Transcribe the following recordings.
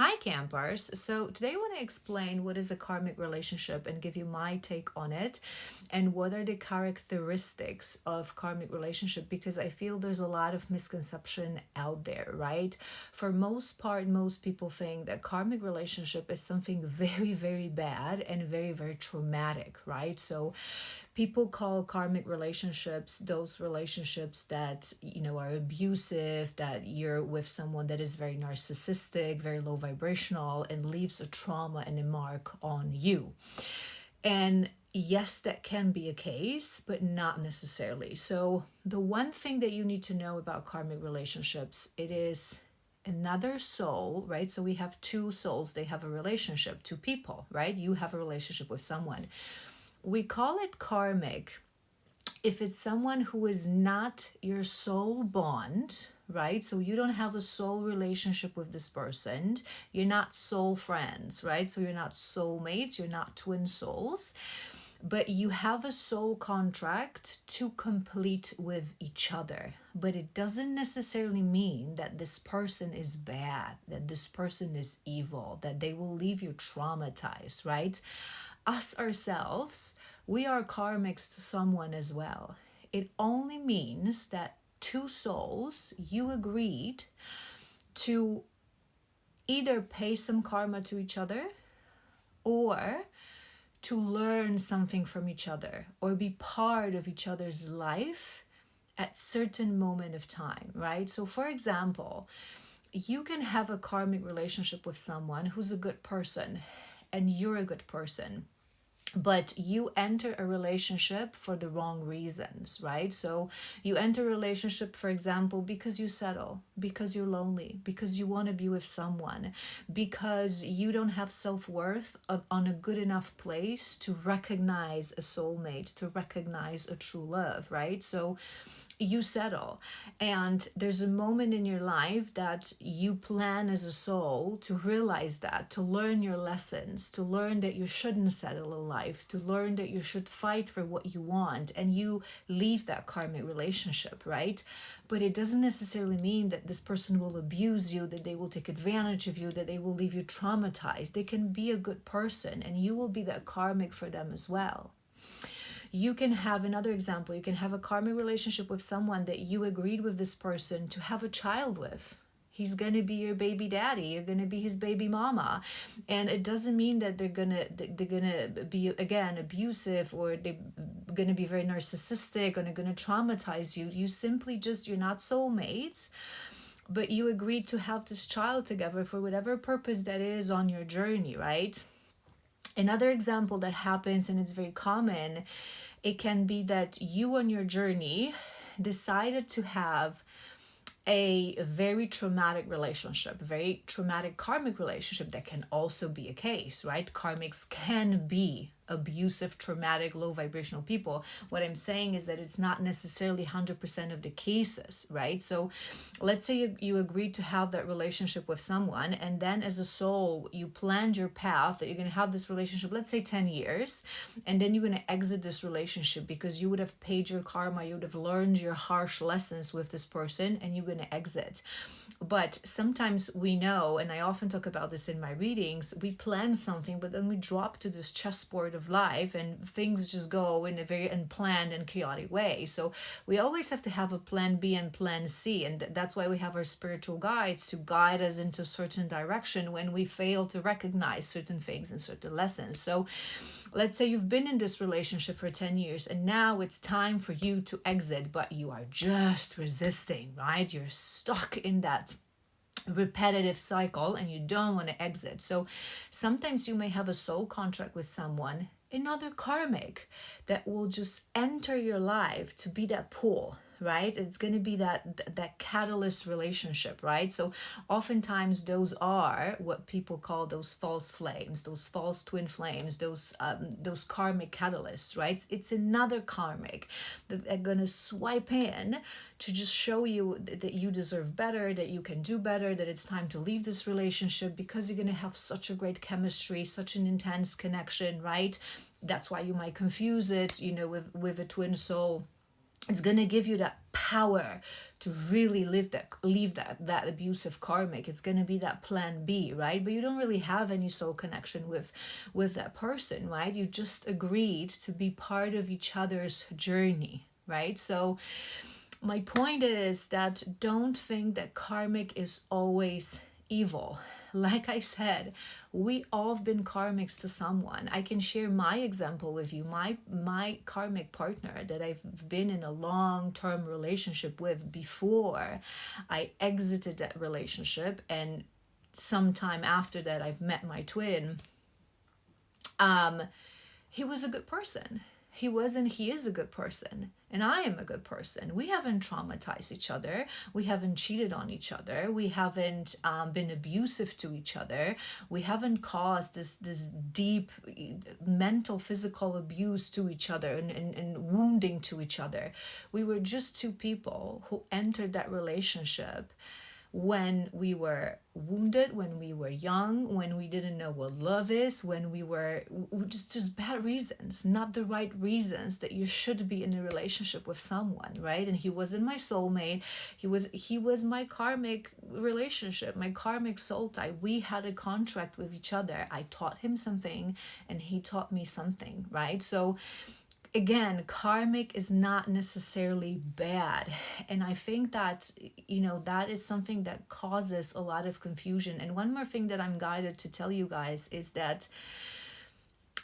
Hi, campers. So, today I want to explain what is a karmic relationship and give you my take on it and what are the characteristics of karmic relationship because I feel there's a lot of misconception out there, right? For most part, most people think that karmic relationship is something very, very bad and very, very traumatic, right? So, people call karmic relationships those relationships that are abusive, that you're with someone that is very narcissistic, very low vibrational, and leaves a trauma and a mark on you. And yes, that can be a case, but not necessarily. So the one thing that you need to know about karmic relationships, it is another soul, right? So we have two souls, they have a relationship, two people, right? You have a relationship with someone. We call it karmic if it's someone who is not your soul bond, right? So you don't have a soul relationship with this person. You're not soul friends, right? So you're not soulmates, you're not twin souls, but you have a soul contract to complete with each other. But it doesn't necessarily mean that this person is bad, that this person is evil, that they will leave you traumatized, right? Us ourselves, we are karmics to someone as well. It only means that two souls, you agreed to either pay some karma to each other or to learn something from each other or be part of each other's life at certain moment of time, right? So for example, you can have a karmic relationship with someone who's a good person and you're a good person, but you enter a relationship for the wrong reasons, right? So you enter a relationship, for example, because you settle, because you're lonely, because you want to be with someone, because you don't have self-worth on a good enough place to recognize a soulmate, to recognize a true love, right? So you settle, and there's a moment in your life that you plan as a soul to realize that, to learn your lessons, to learn that you shouldn't settle in life, to learn that you should fight for what you want, and you leave that karmic relationship, right? But it doesn't necessarily mean that this person will abuse you, that they will take advantage of you, that they will leave you traumatized. They can be a good person and you will be that karmic for them as well. You can have another example. You can have a karmic relationship with someone that you agreed with this person to have a child with. He's going to be your baby daddy. You're going to be his baby mama. And it doesn't mean that they're going to be, again, abusive, or they're going to be very narcissistic, or they're going to traumatize you. You simply just, you're not soulmates, but you agreed to have this child together for whatever purpose that is on your journey, right? Another example that happens, and it's very common, it can be that you on your journey decided to have a very traumatic relationship, very traumatic karmic relationship. That can also be a case, right? Karmics can be abusive, traumatic, low vibrational people. What I'm saying is that it's not necessarily 100% of the cases, right? So let's say you agreed to have that relationship with someone, and then as a soul, you planned your path that you're going to have this relationship, let's say 10 years, and then you're going to exit this relationship because you would have paid your karma, you would have learned your harsh lessons with this person, and you're going to exit. But sometimes we know, and I often talk about this in my readings, we plan something, but then we drop to this chessboard of life and things just go in a very unplanned and chaotic way. So we always have to have a plan B and plan C, and that's why we have our spiritual guides to guide us into a certain direction when we fail to recognize certain things and certain lessons. So let's say you've been in this relationship for 10 years and now it's time for you to exit, but you are just resisting, right? You're stuck in that repetitive cycle and you don't want to exit. So sometimes you may have a soul contract with someone, another karmic, that will just enter your life to be that pull, right? It's going to be that catalyst relationship, right? So oftentimes those are what people call those false flames, those false twin flames, those karmic catalysts, right? It's another karmic that are going to swipe in to just show you that you deserve better, that you can do better, that it's time to leave this relationship because you're going to have such a great chemistry, such an intense connection, right? That's why you might confuse it, with a twin soul It's going to give you that power to really leave that abusive karmic. It's going to be that plan B, right? But you don't really have any soul connection with that person, right? You just agreed to be part of each other's journey, right? So my point is that don't think that karmic is always evil. Like I said, we all have been karmics to someone. I can share my example with you. My karmic partner that I've been in a long-term relationship with before I exited that relationship, and sometime after that I've met my twin. He was a good person. He is a good person. And I am a good person. We haven't traumatized each other. We haven't cheated on each other. We haven't been abusive to each other. We haven't caused this deep mental, physical abuse to each other and wounding to each other. We were just two people who entered that relationship when we were wounded, when we were young, when we didn't know what love is, when we were just bad reasons, not the right reasons that you should be in a relationship with someone, right? And he wasn't my soulmate. He was my karmic relationship, my karmic soul tie. We had a contract with each other. I taught him something and he taught me something, right? So again, karmic is not necessarily bad. And I think that, that is something that causes a lot of confusion. And one more thing that I'm guided to tell you guys is that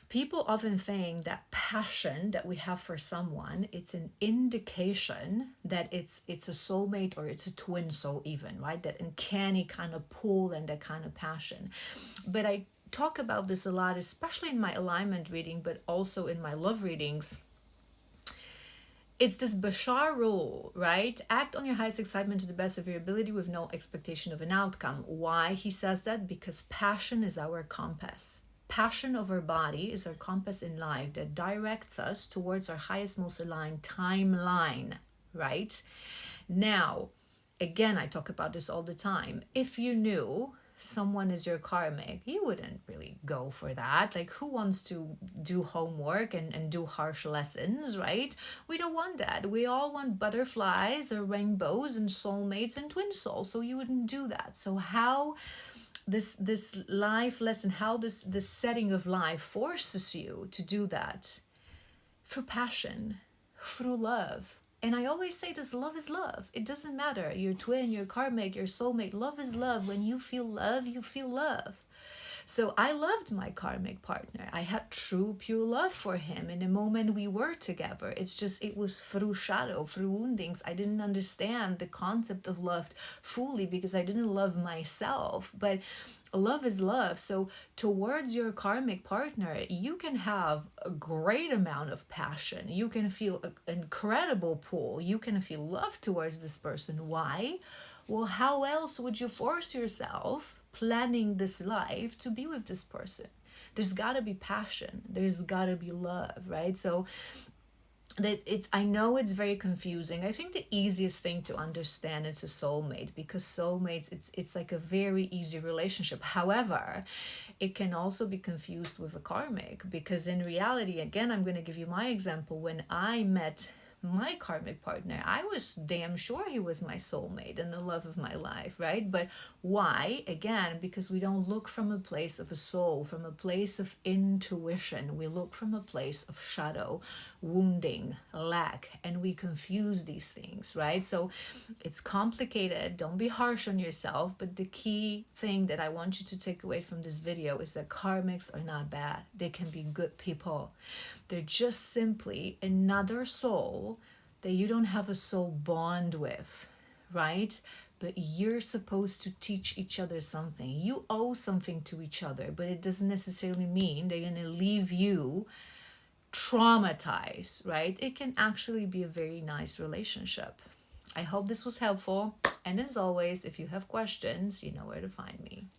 people often think that passion that we have for someone, it's an indication that it's a soulmate or it's a twin soul even, right? That uncanny kind of pull and that kind of passion. But I talk about this a lot, especially in my alignment reading, but also in my love readings. It's this Bashar rule, right? Act on your highest excitement to the best of your ability with no expectation of an outcome. Why he says that? Because passion is our compass. Passion of our body is our compass in life that directs us towards our highest, most aligned timeline, right? Now, again, I talk about this all the time. If you knew someone is your karmic, you wouldn't really go for that. Like, who wants to do homework and do harsh lessons, right? We don't want that. We all want butterflies or rainbows and soulmates and twin souls, so you wouldn't do that. So how this life lesson, how this setting of life forces you to do that? Through passion, through love. And I always say this, love is love. It doesn't matter. Your twin, your karmic, your soulmate. Love is love. When you feel love, you feel love. So I loved my karmic partner. I had true, pure love for him in the moment we were together. It was through shadow, through woundings. I didn't understand the concept of love fully because I didn't love myself. But love is love. So towards your karmic partner, you can have a great amount of passion. You can feel an incredible pull. You can feel love towards this person. Why? Well, how else would you force yourself planning this life to be with this person? There's got to be passion. There's got to be love, right? So I know it's very confusing. I think the easiest thing to understand is a soulmate, because soulmates, it's like a very easy relationship. However, it can also be confused with a karmic, because in reality, again, I'm going to give you my example. When I met my karmic partner, I was damn sure he was my soulmate and the love of my life, right? But why? Again, because we don't look from a place of a soul, from a place of intuition. We look from a place of shadow, wounding, lack, and we confuse these things, right? So it's complicated. Don't be harsh on yourself. But the key thing that I want you to take away from this video is that karmics are not bad. They can be good people. They're just simply another soul that you don't have a soul bond with, right? But you're supposed to teach each other something. You owe something to each other, but it doesn't necessarily mean they're going to leave you traumatized, right? It can actually be a very nice relationship. I hope this was helpful. And as always, if you have questions, you know where to find me.